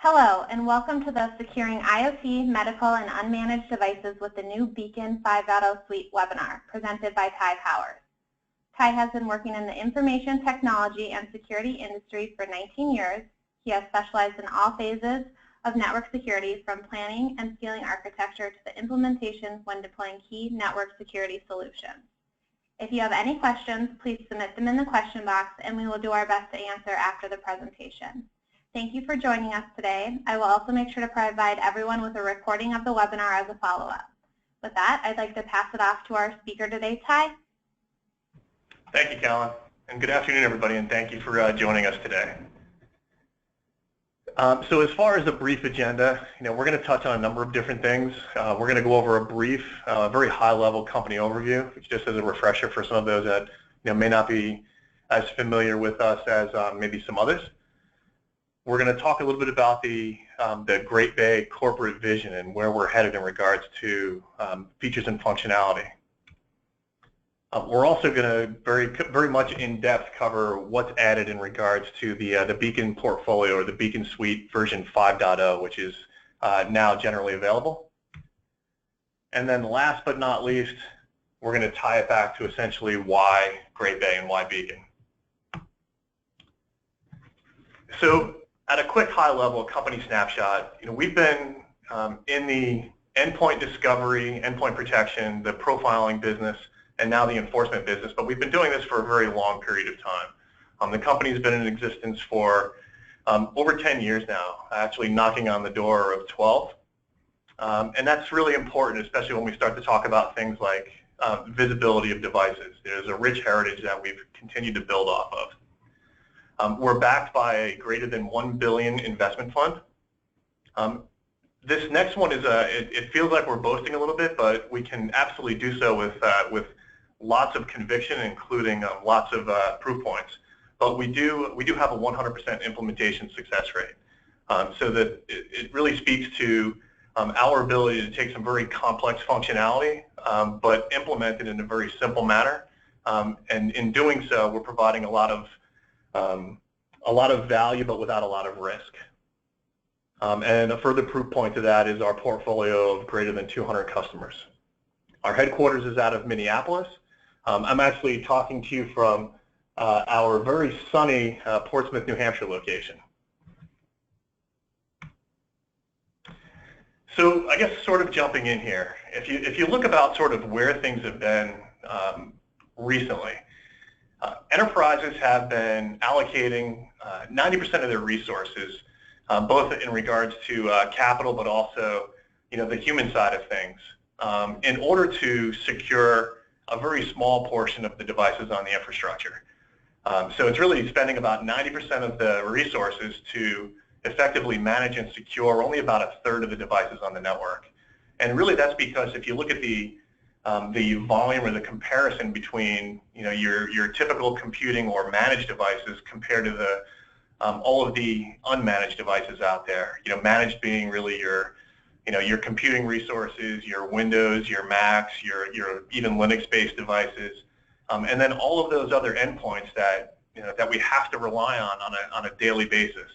Hello, and welcome to the Securing IoT, Medical, and Unmanaged Devices with the new Beacon 5.0 Suite webinar, presented by Ty Powers. Ty has been working in the information technology and security industry for 19 years. He has specialized in all phases of network security, from planning and scaling architecture to the implementation when deploying key network security solutions. If you have any questions, please submit them in the question box, and we will do our best to answer after the presentation. Thank you for joining us today. I will also make sure to provide everyone with a recording of the webinar as a follow-up. With that, I'd like to pass it off to our speaker today, Ty. Thank you, Callan, and good afternoon, everybody, and thank you for joining us today. So as far as a brief agenda, we're going to touch on a number of different things. We're going to go over a brief, very high-level company overview, which just as a refresher for some of those that may not be as familiar with us as maybe some others. We're going to talk a little bit about the Great Bay corporate vision and where we're headed in regards to features and functionality. We're also going to very much in depth cover what's added in regards to the Beacon portfolio, or the Beacon Suite version 5.0, which is now generally available. And then last but not least, we're going to tie it back to essentially why Great Bay and why Beacon. So at a quick high level company snapshot, we've been in the endpoint discovery, endpoint protection, the profiling business, and now the enforcement business, but we've been doing this for a very long period of time. The company's been in existence for over 10 years now, actually knocking on the door of 12. And that's really important, especially when we start to talk about things like visibility of devices. There's a rich heritage that we've continued to build off of. We're backed by a greater than $1 billion investment fund. This next one is it feels like we're boasting a little bit, but we can absolutely do so with lots of conviction, including lots of proof points. But we do have a 100% implementation success rate. So that it really speaks to our ability to take some very complex functionality, but implement it in a very simple manner. And in doing so, we're providing a lot of value, but without a lot of risk. And a further proof point to that is our portfolio of greater than 200 customers. Our headquarters is out of Minneapolis. I'm actually talking to you from our very sunny Portsmouth, New Hampshire location. So I guess sort of jumping in here, if you look about sort of where things have been recently, enterprises have been allocating 90% of their resources, both in regards to capital, but also the human side of things, in order to secure a very small portion of the devices on the infrastructure. So it's really spending about 90% of the resources to effectively manage and secure only about a third of the devices on the network. And really that's because if you look at the volume or the comparison between your typical computing or managed devices compared to the all of the unmanaged devices out there, managed being really your computing resources, your Windows, your Macs, your even Linux-based devices, and then all of those other endpoints that that we have to rely on a daily basis.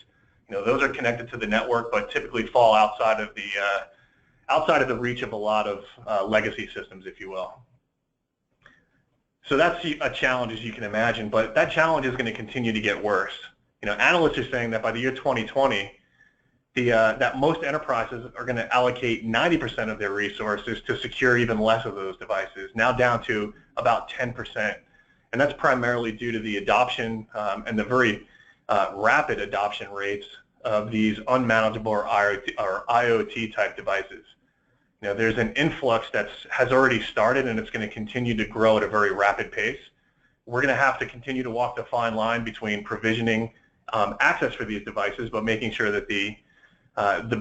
Those are connected to the network, but typically fall outside of the reach of a lot of legacy systems, if you will. So that's a challenge, as you can imagine, but that challenge is going to continue to get worse. Analysts are saying that by the year 2020, that most enterprises are going to allocate 90% of their resources to secure even less of those devices, now down to about 10%. And that's primarily due to the adoption and the very rapid adoption rates of these unmanageable or IoT type devices. There's an influx that has already started, and it's going to continue to grow at a very rapid pace. We're going to have to continue to walk the fine line between provisioning access for these devices, but making sure that the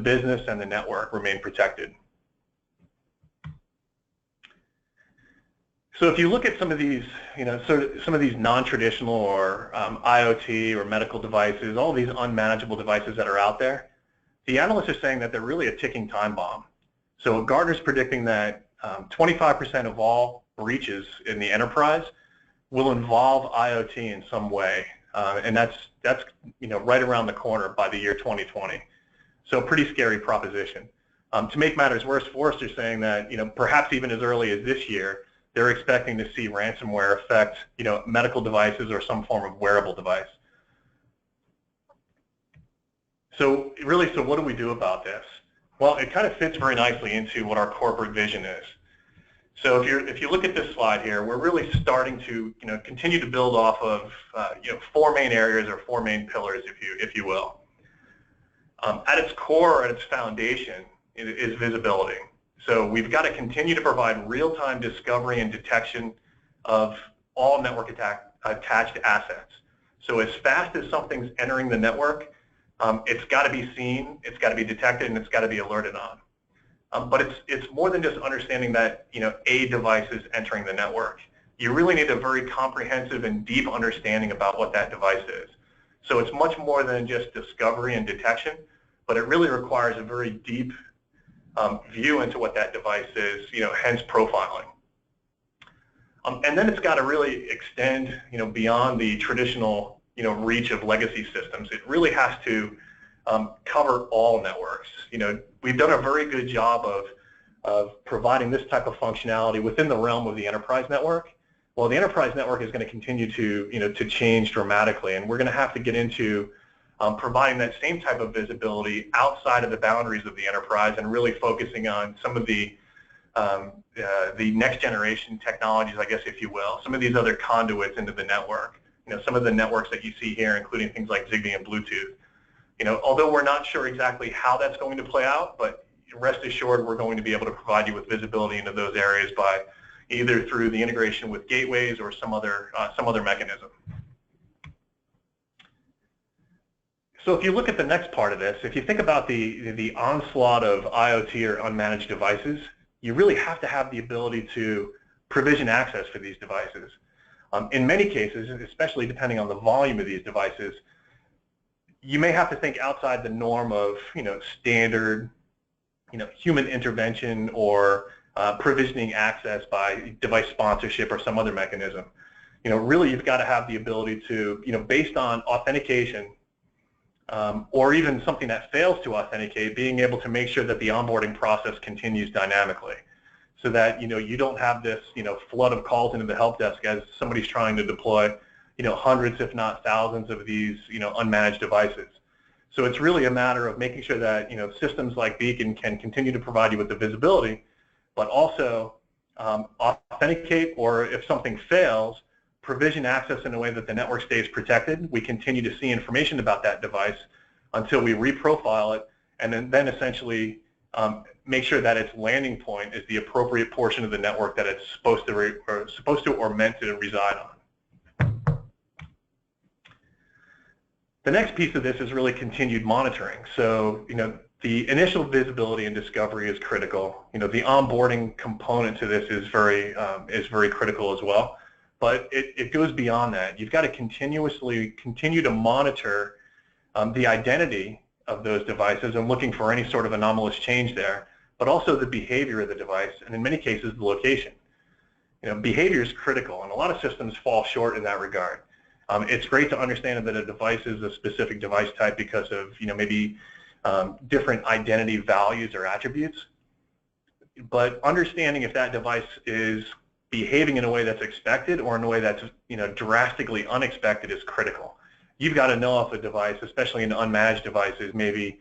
business and the network remain protected. So if you look at some of these, some of these non-traditional or IoT or medical devices, all these unmanageable devices that are out there, the analysts are saying that they're really a ticking time bomb. So Gartner's predicting that 25% of all breaches in the enterprise will involve IoT in some way, and that's right around the corner by the year 2020. So a pretty scary proposition. To make matters worse, Forrester's saying that perhaps even as early as this year, they're expecting to see ransomware affect medical devices or some form of wearable device. So what do we do about this? Well, it kind of fits very nicely into what our corporate vision is. So if you look at this slide here, we're really starting to continue to build off of four main areas or four main pillars, if you will. At its core, at its foundation, is visibility. So we've got to continue to provide real-time discovery and detection of all network attached assets. So as fast as something's entering the network, it's got to be seen, it's got to be detected, and it's got to be alerted on. But it's more than just understanding that a device is entering the network. You really need a very comprehensive and deep understanding about what that device is. So it's much more than just discovery and detection, but it really requires a very deep view into what that device is, hence profiling. And then it's got to really extend, beyond the traditional, reach of legacy systems. It really has to cover all networks. We've done a very good job of providing this type of functionality within the realm of the enterprise network. Well, the enterprise network is going to continue to, to change dramatically, and we're going to have to get into providing that same type of visibility outside of the boundaries of the enterprise and really focusing on some of the next generation technologies, I guess, if you will, some of these other conduits into the network. Some of the networks that you see here, including things like Zigbee and Bluetooth. Although we're not sure exactly how that's going to play out, but rest assured we're going to be able to provide you with visibility into those areas by either through the integration with gateways or some other mechanism. So if you look at the next part of this, if you think about the onslaught of IoT or unmanaged devices, you really have to have the ability to provision access for these devices. In many cases, especially depending on the volume of these devices, you may have to think outside the norm of standard human intervention or provisioning access by device sponsorship or some other mechanism. Really you've got to have the ability to, based on authentication or even something that fails to authenticate, being able to make sure that the onboarding process continues dynamically, so that you don't have this flood of calls into the help desk as somebody's trying to deploy hundreds, if not thousands, of these unmanaged devices. So it's really a matter of making sure that systems like Beacon can continue to provide you with the visibility, but also authenticate, or if something fails, provision access in a way that the network stays protected. We continue to see information about that device until we reprofile it, and then essentially make sure that its landing point is the appropriate portion of the network that it's supposed to or meant to reside on. The next piece of this is really continued monitoring. So the initial visibility and discovery is critical. The onboarding component to this is very critical as well. But it goes beyond that. You've got to continue to monitor the identity of those devices and looking for any sort of anomalous change there, but also the behavior of the device, and in many cases the location. Behavior is critical, and a lot of systems fall short in that regard. It's great to understand that a device is a specific device type because of maybe different identity values or attributes, but understanding if that device is behaving in a way that's expected or in a way that's drastically unexpected is critical. You've got to know if a device, especially in unmanaged devices, maybe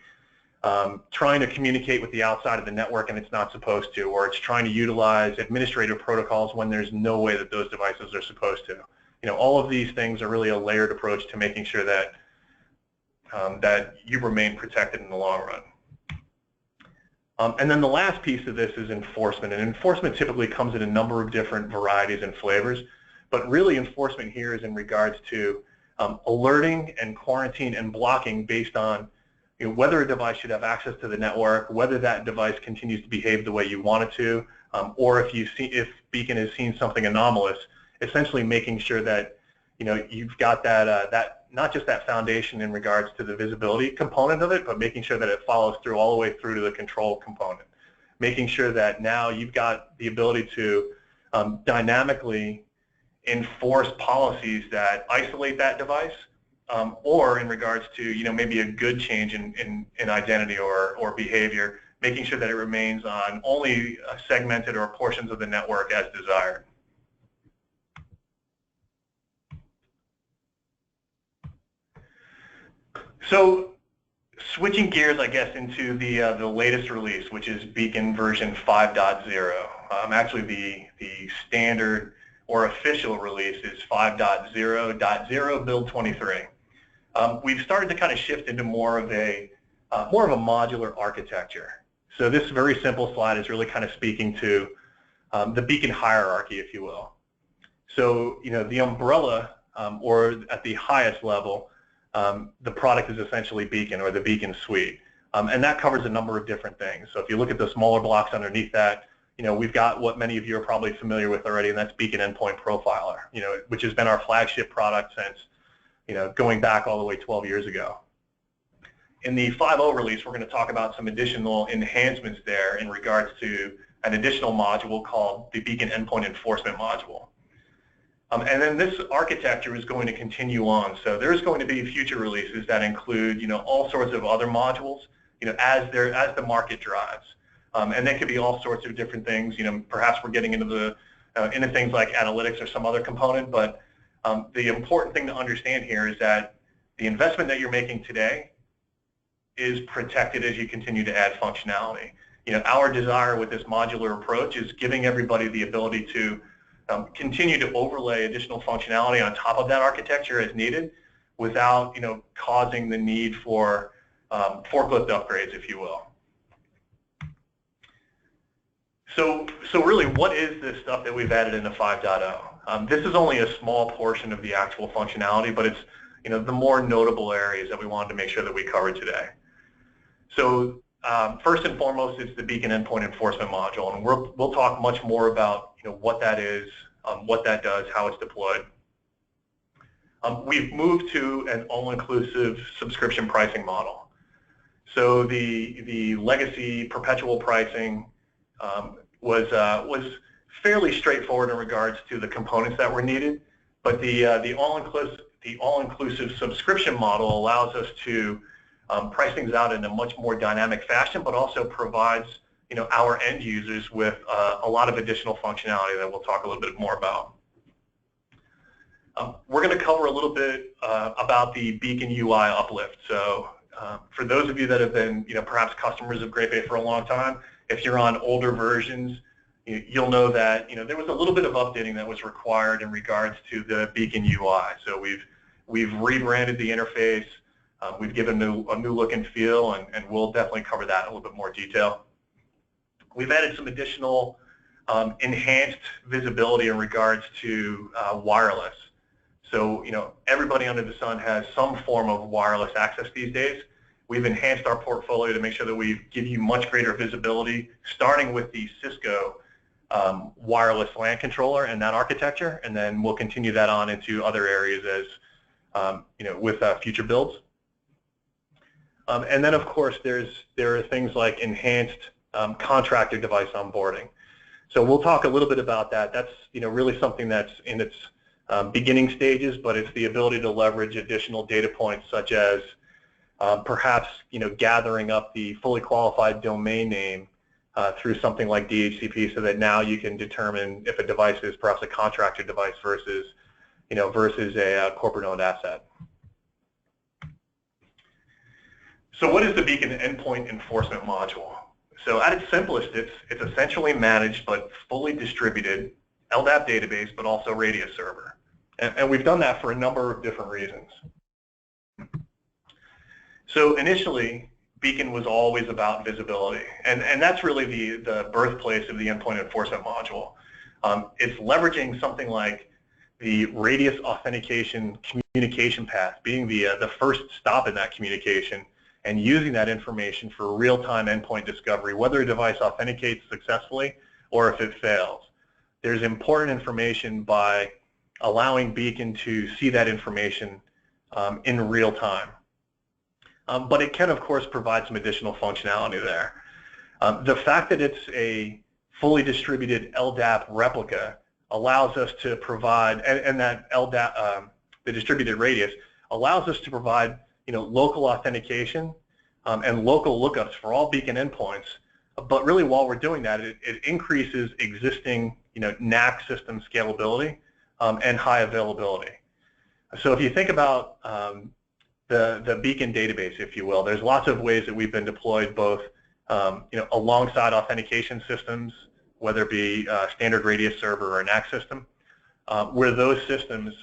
trying to communicate with the outside of the network and it's not supposed to, or it's trying to utilize administrative protocols when there's no way that those devices are supposed to. All of these things are really a layered approach to making sure that that you remain protected in the long run. And then the last piece of this is enforcement, and enforcement typically comes in a number of different varieties and flavors, but really enforcement here is in regards to alerting and quarantine and blocking based on whether a device should have access to the network, whether that device continues to behave the way you want it to, or if Beacon has seen something anomalous, essentially making sure that you've got that not just that foundation in regards to the visibility component of it, but making sure that it follows through all the way through to the control component. Making sure that now you've got the ability to dynamically enforce policies that isolate that device, or in regards to maybe a good change in identity or behavior, making sure that it remains on only segmented or portions of the network as desired. So switching gears, I guess, into the latest release, which is Beacon version 5.0. Actually, the standard or official release is 5.0.0 build 23. We've started to kind of shift into more of a modular architecture. So this very simple slide is really kind of speaking to the Beacon hierarchy, if you will. So the umbrella, or at the highest level, the product is essentially Beacon, or the Beacon suite, and that covers a number of different things. So if you look at the smaller blocks underneath that, we've got what many of you are probably familiar with already, and that's Beacon Endpoint Profiler, which has been our flagship product since going back all the way 12 years ago. In the 5.0 release, we're going to talk about some additional enhancements there in regards to an additional module called the Beacon Endpoint Enforcement module. And then this architecture is going to continue on. So there's going to be future releases that include, all sorts of other modules, as the market drives. And that could be all sorts of different things. Perhaps we're getting into things like analytics or some other component. But the important thing to understand here is that the investment that you're making today is protected as you continue to add functionality. Our desire with this modular approach is giving everybody the ability to continue to overlay additional functionality on top of that architecture as needed, without causing the need for forklift upgrades, if you will. So really, what is this stuff that we've added into 5.0? This is only a small portion of the actual functionality, but it's the more notable areas that we wanted to make sure that we covered today. So first and foremost, it's the Beacon Endpoint Enforcement module, and we'll talk much more about what that is, what that does, how it's deployed. We've moved to an all-inclusive subscription pricing model. So the legacy perpetual pricing was fairly straightforward in regards to the components that were needed, but the all-inclusive subscription model allows us to price things out in a much more dynamic fashion, but also provides our end users with a lot of additional functionality that we'll talk a little bit more about. We're going to cover a little bit about the Beacon UI uplift. So for those of you that have been perhaps customers of Great Bay for a long time, if you're on older versions, you'll know that there was a little bit of updating that was required in regards to the Beacon UI. So we've rebranded the interface, we've given a new look and feel, and we'll definitely cover that in a little bit more detail. We've added some additional enhanced visibility in regards to wireless. So everybody under the sun has some form of wireless access these days. We've enhanced our portfolio to make sure that we give you much greater visibility, starting with the Cisco wireless LAN controller and that architecture, and then we'll continue that on into other areas as with future builds. And then of course there are things like enhanced contractor device onboarding. So we'll talk a little bit about that. That's really something that's in its beginning stages, but it's the ability to leverage additional data points, such as perhaps gathering up the fully qualified domain name through something like DHCP, so that now you can determine if a device is perhaps a contractor device versus a corporate-owned asset. So what is the Beacon Endpoint Enforcement module? So at its simplest, it's essentially managed but fully distributed LDAP database, but also radius server. And we've done that for a number of different reasons. So initially, Beacon was always about visibility, and that's really the birthplace of the Endpoint Enforcement module. It's leveraging something like the radius authentication communication path, being the first stop in that communication, and using that information for real-time endpoint discovery, whether a device authenticates successfully or if it fails. There's important information by allowing Beacon to see that information in real time. But it can, of course, provide some additional functionality there. The fact that it's a fully distributed LDAP replica allows us to provide, and that LDAP, the distributed radius, allows us to provide local authentication and local lookups for all Beacon endpoints. But really, while we're doing that, it increases existing NAC system scalability and high availability. So if you think about the Beacon database, if you will, there's lots of ways that we've been deployed both alongside authentication systems, whether it be standard radius server or a NAC system, where those systems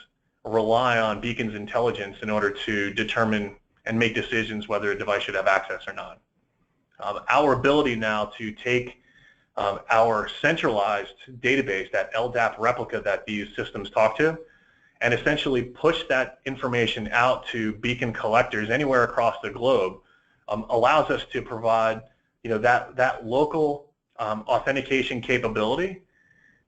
rely on Beacon's intelligence in order to determine and make decisions whether a device should have access or not. Our ability now to take our centralized database, that LDAP replica that these systems talk to, and essentially push that information out to Beacon collectors anywhere across the globe, allows us to provide that local authentication capability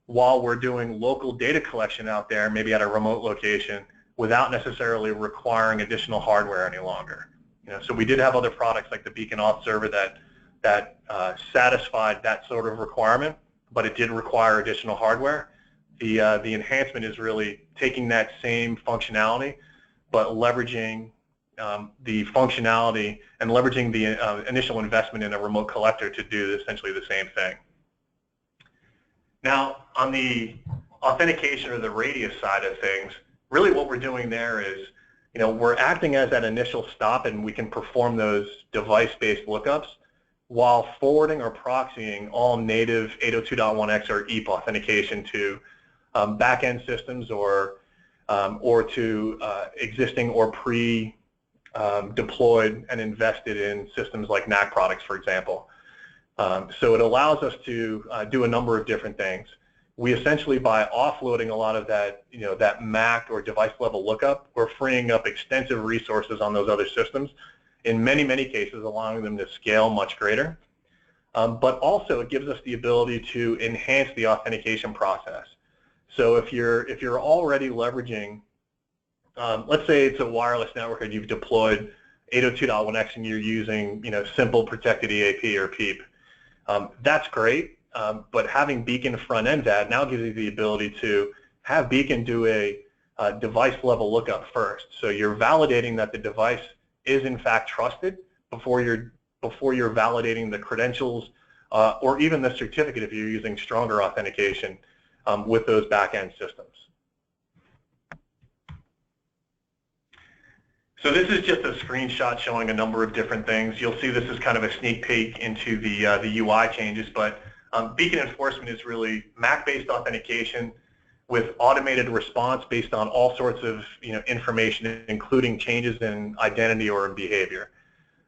while we're doing local data collection out there, maybe at a remote location, without necessarily requiring additional hardware any longer. So we did have other products like the Beacon Auth server that satisfied that sort of requirement, but it did require additional hardware. The enhancement is really taking that same functionality, but leveraging the functionality and leveraging the initial investment in a remote collector to do essentially the same thing. Now, on the authentication or the radius side of things, really what we're doing there is, we're acting as that initial stop, and we can perform those device-based lookups while forwarding or proxying all native 802.1x or EAP authentication to back-end systems or to existing or pre-deployed and invested in systems like NAC products, for example. So it allows us to do a number of different things. We essentially, by offloading a lot of that, that MAC or device level lookup, we're freeing up extensive resources on those other systems, in many, many cases allowing them to scale much greater. But also it gives us the ability to enhance the authentication process. So if you're already leveraging, let's say it's a wireless network and you've deployed 802.1x and you're using simple protected EAP or PEEP, that's great. But having Beacon front-end that now gives you the ability to have Beacon do a device-level lookup first. So you're validating that the device is in fact trusted before you're validating the credentials or even the certificate if you're using stronger authentication with those back-end systems. So this is just a screenshot showing a number of different things. You'll see this is kind of a sneak peek into the UI changes, but Beacon Enforcement is really MAC-based authentication with automated response based on all sorts of information, including changes in identity or in behavior.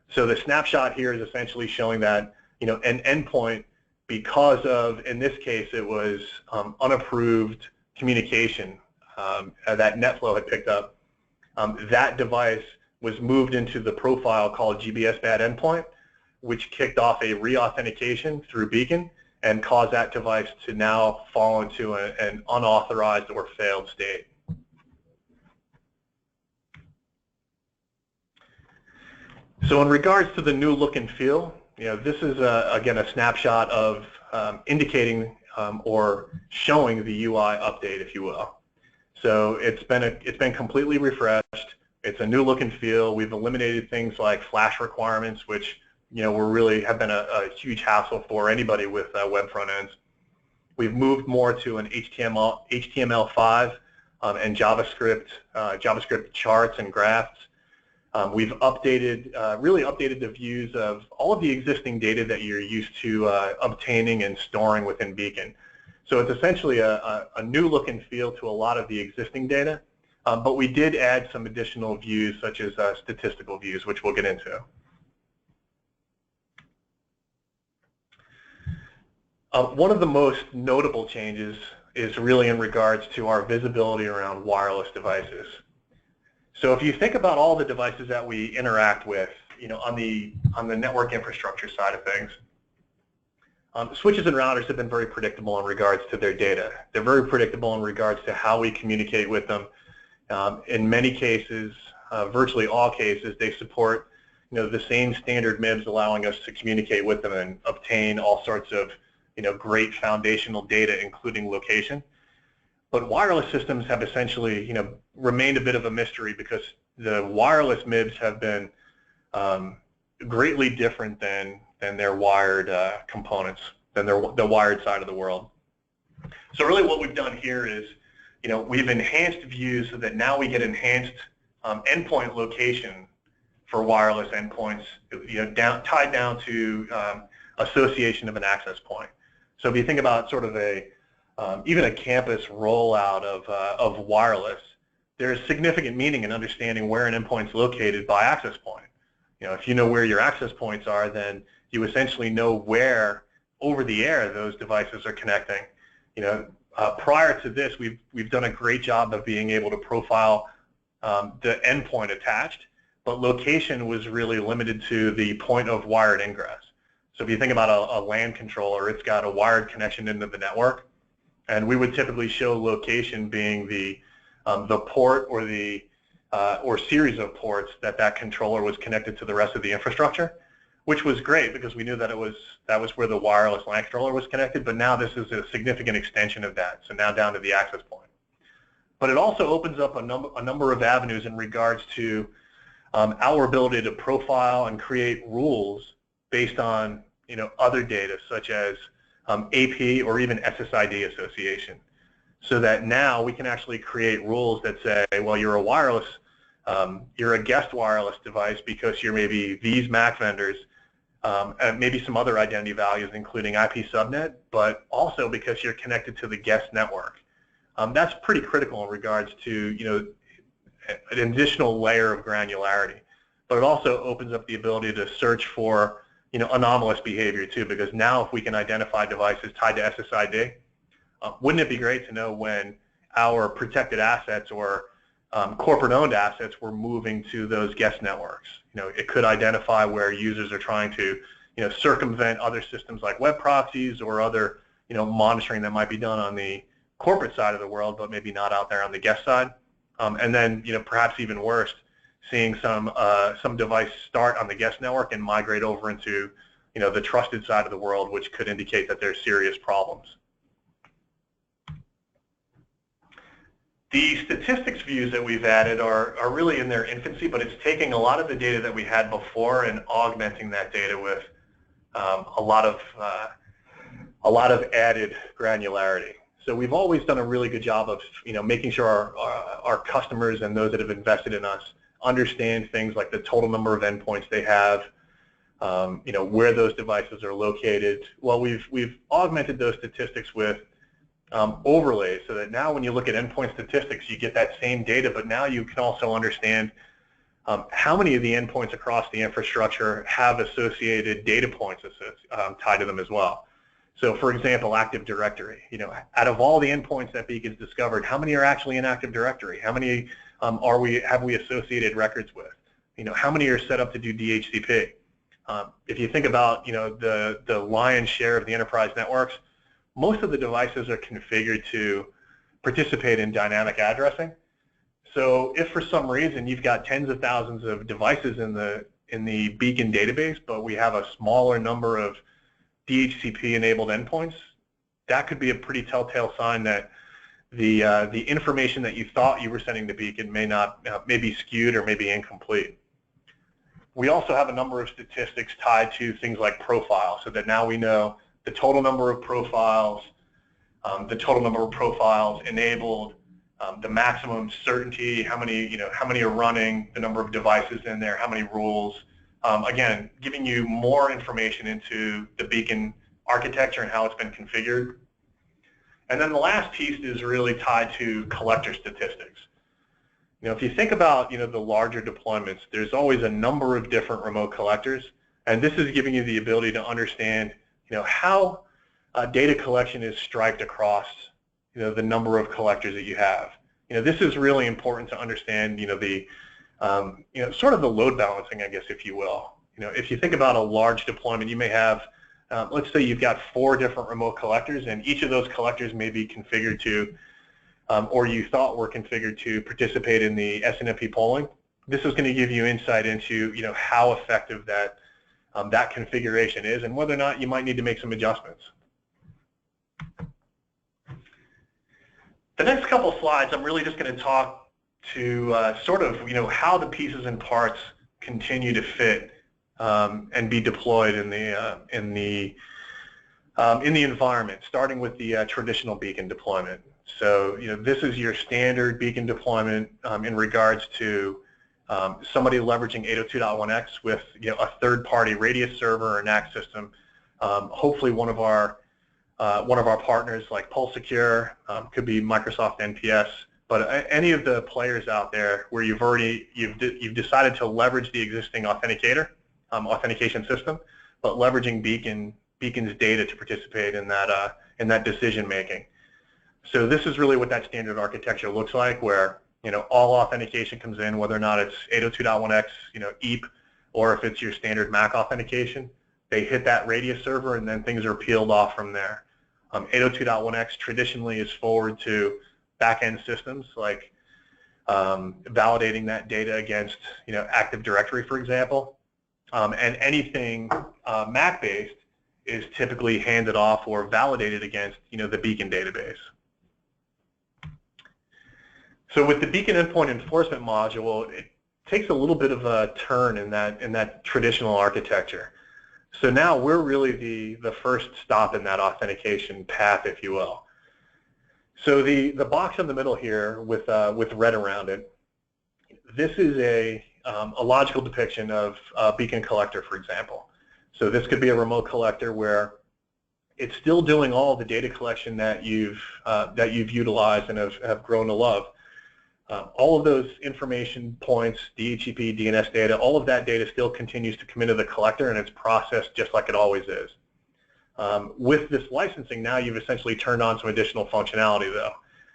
So the snapshot here is essentially showing that an endpoint, because of, in this case, it was unapproved communication that NetFlow had picked up. That device was moved into the profile called GBS bad endpoint, which kicked off a re-authentication through Beacon and caused that device to now fall into an unauthorized or failed state. So in regards to the new look and feel, this is again a snapshot of indicating or showing the UI update, if you will. So it's been completely refreshed. It's a new look and feel. We've eliminated things like flash requirements, which have been a huge hassle for anybody with web front ends. We've moved more to an HTML5 and JavaScript charts and graphs. We've really updated the views of all of the existing data that you're used to obtaining and storing within Beacon. So it's essentially a new look and feel to a lot of the existing data, but we did add some additional views such as statistical views, which we'll get into. One of the most notable changes is really in regards to our visibility around wireless devices. So if you think about all the devices that we interact with, on the network infrastructure side of things, switches and routers have been very predictable in regards to their data. They're very predictable in regards to how we communicate with them. In many cases, virtually all cases, they support the same standard MIBs, allowing us to communicate with them and obtain all sorts of great foundational data, including location. But wireless systems have essentially remained a bit of a mystery because the wireless MIBs have been greatly different than their wired components, than the wired side of the world. So really what we've done here is, we've enhanced views so that now we get enhanced endpoint location for wireless endpoints, tied down to association of an access point. So if you think about sort of even a campus rollout of wireless, there's significant meaning in understanding where an endpoint's located by access point. If you know where your access points are, then you essentially know where over the air those devices are connecting. Prior to this, we've done a great job of being able to profile the endpoint attached, but location was really limited to the point of wired ingress. So if you think about a LAN controller, it's got a wired connection into the network, and we would typically show location being the port or or series of ports that controller was connected to the rest of the infrastructure, which was great because we knew that that was where the wireless LAN controller was connected. But now this is a significant extension of that, so now down to the access point. But it also opens up a number of avenues in regards to our ability to profile and create rules based on other data such as AP or even SSID association, so that now we can actually create rules that say, well, you're a guest wireless device because you're maybe these MAC vendors, and maybe some other identity values including IP subnet, but also because you're connected to the guest network. That's pretty critical in regards to an additional layer of granularity, but it also opens up the ability to search for anomalous behavior too, because now if we can identify devices tied to SSID, wouldn't it be great to know when our protected assets or corporate-owned assets were moving to those guest networks? It could identify where users are trying to circumvent other systems like web proxies or other monitoring that might be done on the corporate side of the world, but maybe not out there on the guest side. And then perhaps even worse, seeing some device start on the guest network and migrate over into the trusted side of the world, which could indicate that there's serious problems. The statistics views that we've added are really in their infancy, but it's taking a lot of the data that we had before and augmenting that data with a lot of added granularity. So we've always done a really good job of making sure our customers and those that have invested in us understand things like the total number of endpoints they have, where those devices are located. Well, we've augmented those statistics with overlays, so that now when you look at endpoint statistics, you get that same data, but now you can also understand how many of the endpoints across the infrastructure have associated data points tied to them as well. So for example, Active Directory, out of all the endpoints that Beacon's discovered, how many are actually in Active Directory? How many have we associated records with? How many are set up to do DHCP? If you think about the lion's share of the enterprise networks, most of the devices are configured to participate in dynamic addressing. So if for some reason you've got tens of thousands of devices in the Beacon database, but we have a smaller number of DHCP-enabled endpoints, that could be a pretty telltale sign that the information that you thought you were sending to Beacon may be skewed or may be incomplete. We also have a number of statistics tied to things like profiles, so that now we know the total number of profiles, enabled, the maximum certainty, how many are running, the number of devices in there, how many rules. Again, giving you more information into the Beacon architecture and how it's been configured. And then the last piece is really tied to collector statistics. If you think about the larger deployments, there's always a number of different remote collectors, and this is giving you the ability to understand how data collection is striped across the number of collectors that you have. This is really important to understand sort of the load balancing, I guess, if you will. If you think about a large deployment, you may have let's say you've got 4 different remote collectors, and each of those collectors may be configured to or you thought were configured to participate in the SNMP polling. This is going to give you insight into how effective that configuration is and whether or not you might need to make some adjustments. The next couple slides, I'm really just going to talk sort of how the pieces and parts continue to fit and be deployed in the environment, starting with the traditional Beacon deployment. So this is your standard Beacon deployment in regards to somebody leveraging 802.1x with a third-party radius server or NAC system. Hopefully one of our partners like PulseSecure, could be Microsoft NPS, but any of the players out there where you've decided to leverage the existing authentication system, but leveraging Beacon's data to participate in that decision making. So this is really what that standard architecture looks like, where all authentication comes in, whether or not it's 802.1x, EAP, or if it's your standard MAC authentication. They hit that radius server, and then things are peeled off from there. 802.1x traditionally is forward to back-end systems, like validating that data against Active Directory, for example. And anything MAC-based is typically handed off or validated against the Beacon database. So with the Beacon Endpoint Enforcement module, it takes a little bit of a turn in that traditional architecture. So now we're really the first stop in that authentication path, if you will. So the box in the middle here with red around it, this is a logical depiction of Beacon Collector, for example. So this could be a remote collector where it's still doing all the data collection that you've utilized and have grown to love. All of those information points, DHCP, DNS data, all of that data still continues to come into the collector, and it's processed just like it always is. With this licensing, now you've essentially turned on some additional functionality, though.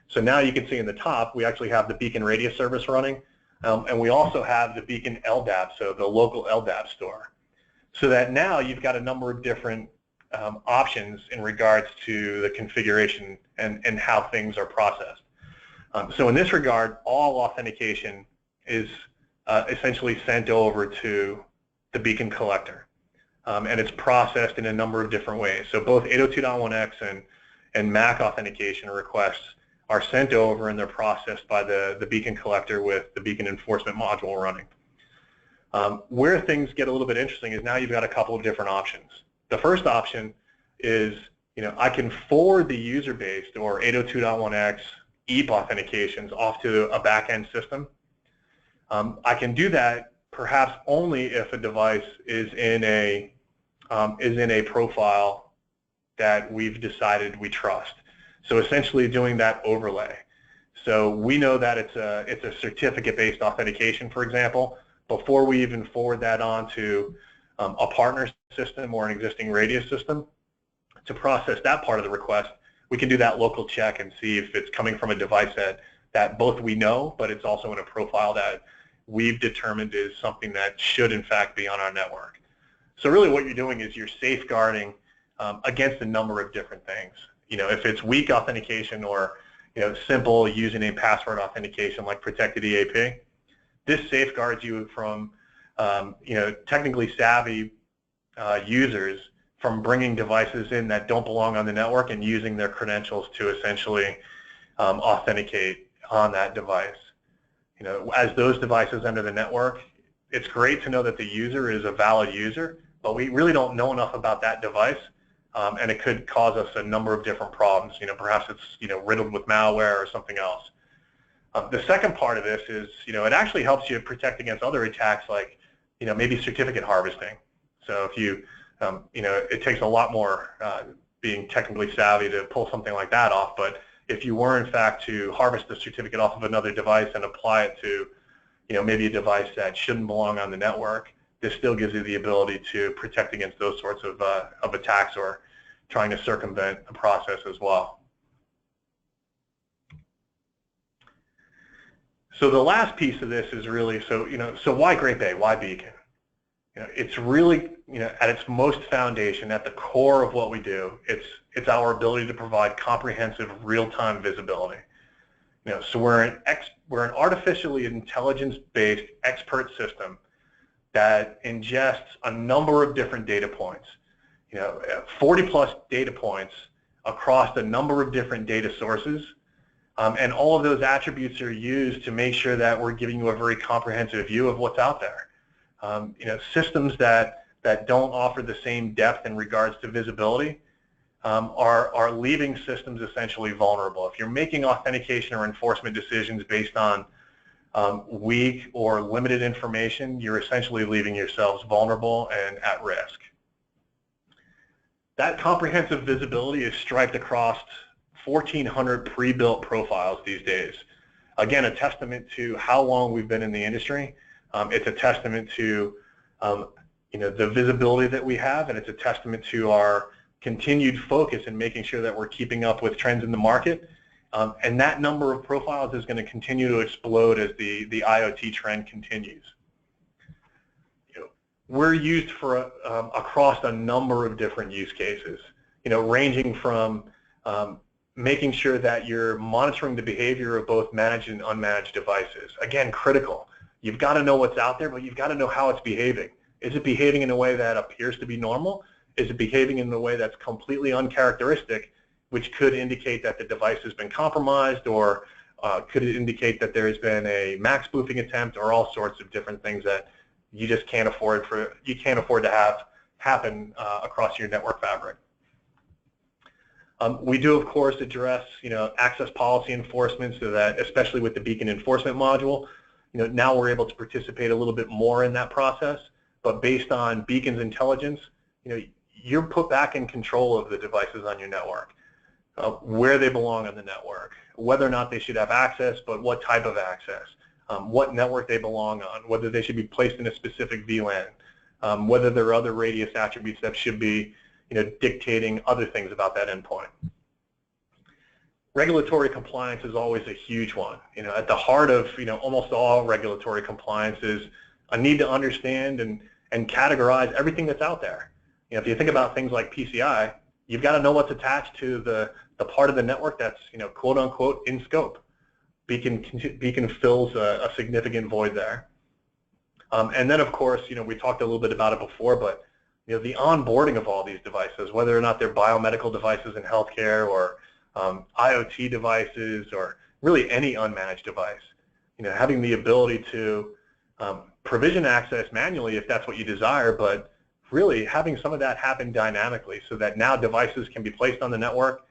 So now you can see in the top, we actually have the Beacon Radius service running, and we also have the Beacon LDAP, so the local LDAP store. So that now you've got a number of different options in regards to the configuration and how things are processed. So in this regard, all authentication is essentially sent over to the Beacon collector, and it's processed in a number of different ways. So both 802.1x and MAC authentication requests are sent over, and they're processed by the Beacon collector with the Beacon enforcement module running. Where things get a little bit interesting is now you've got a couple of different options. The first option is, I can forward the user-based or 802.1x EAP authentications off to a back-end system. I can do that perhaps only if a device is in a profile that we've decided we trust. So essentially doing that overlay. So we know that it's a certificate-based authentication, for example. Before we even forward that on to a partner system or an existing radius system, to process that part of the request, we can do that local check and see if it's coming from a device that both we know, but it's also in a profile that we've determined is something that should in fact be on our network. So really what you're doing is you're safeguarding against a number of different things. If it's weak authentication or simple username password authentication like protected EAP, this safeguards you from technically savvy users from bringing devices in that don't belong on the network and using their credentials to essentially authenticate on that device. As those devices enter the network, it's great to know that the user is a valid user, but we really don't know enough about that device, and it could cause us a number of different problems. Perhaps it's riddled with malware or something else. The second part of this is, it actually helps you protect against other attacks like, maybe certificate harvesting. So if you, it takes a lot more being technically savvy to pull something like that off, but if you were in fact to harvest the certificate off of another device and apply it to, maybe a device that shouldn't belong on the network, this still gives you the ability to protect against those sorts of attacks or trying to circumvent the process as well. So the last piece of this is really, so why Great Bay? Why Beacon? It's really, at its most foundation, at the core of what we do, it's our ability to provide comprehensive real-time visibility. So we're an artificially intelligence-based expert system that ingests a number of different data points. 40+ data points across a number of different data sources And all of those attributes are used to make sure that we're giving you a very comprehensive view of what's out there. Systems that don't offer the same depth in regards to visibility are leaving systems essentially vulnerable. If you're making authentication or enforcement decisions based on weak or limited information, you're essentially leaving yourselves vulnerable and at risk. That comprehensive visibility is striped across 1,400 pre-built profiles these days. Again, a testament to how long we've been in the industry. It's a testament to the visibility that we have, and it's a testament to our continued focus in making sure that we're keeping up with trends in the market. And that number of profiles is going to continue to explode as the IoT trend continues. We're used for across a number of different use cases, ranging from making sure that you're monitoring the behavior of both managed and unmanaged devices. Again, critical. You've got to know what's out there, but you've got to know how it's behaving. Is it behaving in a way that appears to be normal? Is it behaving in a way that's completely uncharacteristic, which could indicate that the device has been compromised, or could it indicate that there has been a MAC spoofing attempt, or all sorts of different things that you just can't afford to have happen across your network fabric. We do, of course, address access policy enforcement, so that, especially with the Beacon Enforcement module, now we're able to participate a little bit more in that process. But based on Beacon's intelligence, you're put back in control of the devices on your network, where they belong on the network, whether or not they should have access, but what type of access, what network they belong on, whether they should be placed in a specific VLAN, whether there are other radius attributes that should be dictating other things about that endpoint. Regulatory compliance is always a huge one. At the heart of almost all regulatory compliance is a need to understand and categorize everything that's out there. If you think about things like PCI, you've got to know what's attached to the part of the network that's quote unquote in scope. Beacon fills a significant void there. And then, of course, we talked a little bit about it before, but the onboarding of all these devices, whether or not they're biomedical devices in healthcare, or IoT devices, or really any unmanaged device, having the ability to provision access manually if that's what you desire, but really having some of that happen dynamically, so that now devices can be placed on the network,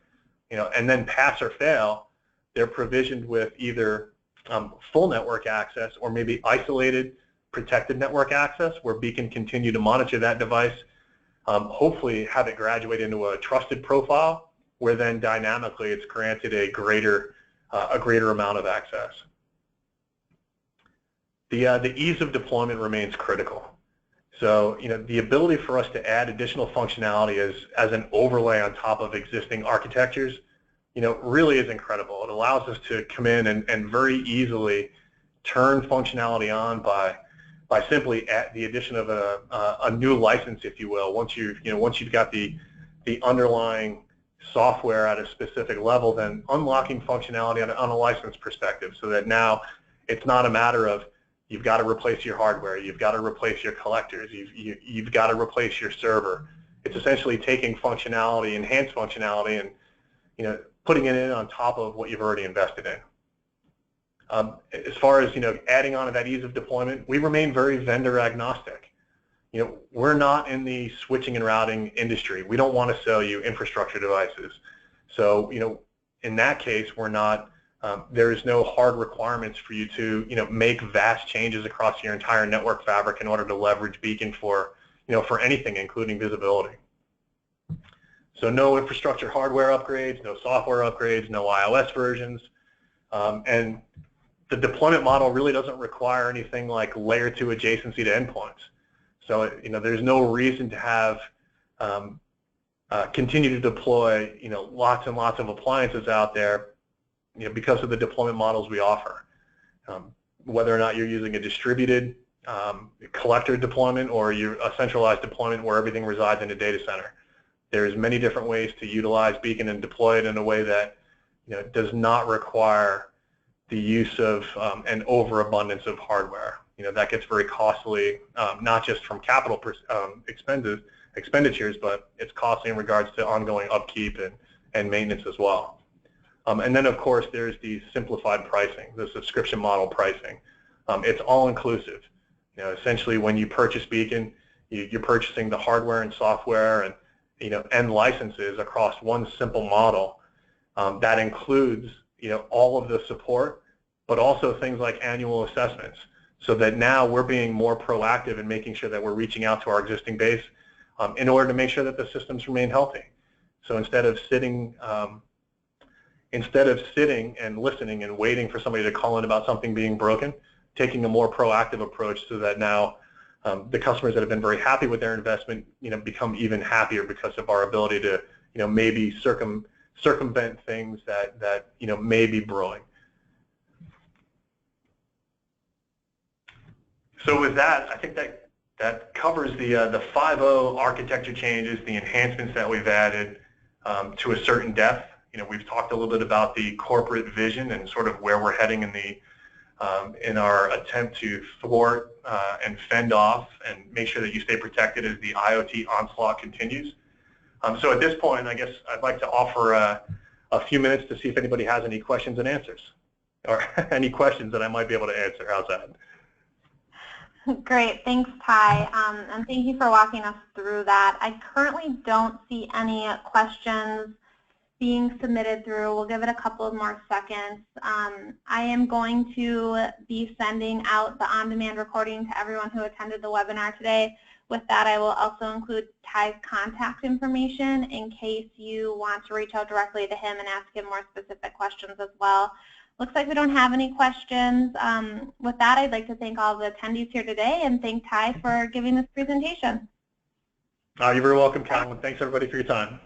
and then pass or fail, they're provisioned with either full network access, or maybe isolated protected network access, where Beacon continue to monitor that device, hopefully have it graduate into a trusted profile, where then dynamically it's granted a greater amount of access. The ease of deployment remains critical. So the ability for us to add additional functionality as an overlay on top of existing architectures, really is incredible. It allows us to come in and very easily turn functionality on by simply at the addition of a new license, if you will. Once you've got the underlying software at a specific level, then unlocking functionality on a license perspective, so that now it's not a matter of you've got to replace your hardware, you've got to replace your collectors, you've got to replace your server. It's essentially taking functionality, enhanced functionality, and putting it in on top of what you've already invested in. As far as adding on to that ease of deployment, we remain very vendor agnostic. We're not in the switching and routing industry. We don't want to sell you infrastructure devices. So in that case, we're not. There is no hard requirements for you to make vast changes across your entire network fabric in order to leverage Beacon for for anything, including visibility. So no infrastructure hardware upgrades, no software upgrades, no iOS versions, and the deployment model really doesn't require anything like layer 2 adjacency to endpoints. So there's no reason to have continue to deploy lots and lots of appliances out there because of the deployment models we offer. Whether or not you're using a distributed collector deployment, or you're a centralized deployment where everything resides in a data center, there's many different ways to utilize Beacon and deploy it in a way that does not require the use of an overabundance of hardware. That gets very costly, not just from capital expenditures, but it's costly in regards to ongoing upkeep and maintenance as well. And then, of course, there's the simplified pricing, the subscription model pricing. It's all-inclusive. Essentially, when you purchase Beacon, you're purchasing the hardware and software and and licenses across one simple model that includes all of the support, but also things like annual assessments. So that now we're being more proactive in making sure that we're reaching out to our existing base in order to make sure that the systems remain healthy. So instead of sitting and listening and waiting for somebody to call in about something being broken, taking a more proactive approach so that now the customers that have been very happy with their investment, become even happier because of our ability to, maybe circumvent things that may be brewing. So with that, I think that covers the 5.0 architecture changes, the enhancements that we've added to a certain depth. We've talked a little bit about the corporate vision and sort of where we're heading in our attempt to thwart and fend off and make sure that you stay protected as the IoT onslaught continues. So at this point, I guess I'd like to offer a few minutes to see if anybody has any questions and answers, or any questions that I might be able to answer. How's that? Great, thanks, Ty, and thank you for walking us through that. I currently don't see any questions being submitted through. We'll give it a couple of more seconds. I am going to be sending out the on-demand recording to everyone who attended the webinar today. With that, I will also include Ty's contact information in case you want to reach out directly to him and ask him more specific questions as well. Looks like we don't have any questions. With that, I'd like to thank all the attendees here today and thank Ty for giving this presentation. You're very welcome, Carolyn. Thanks, everybody, for your time.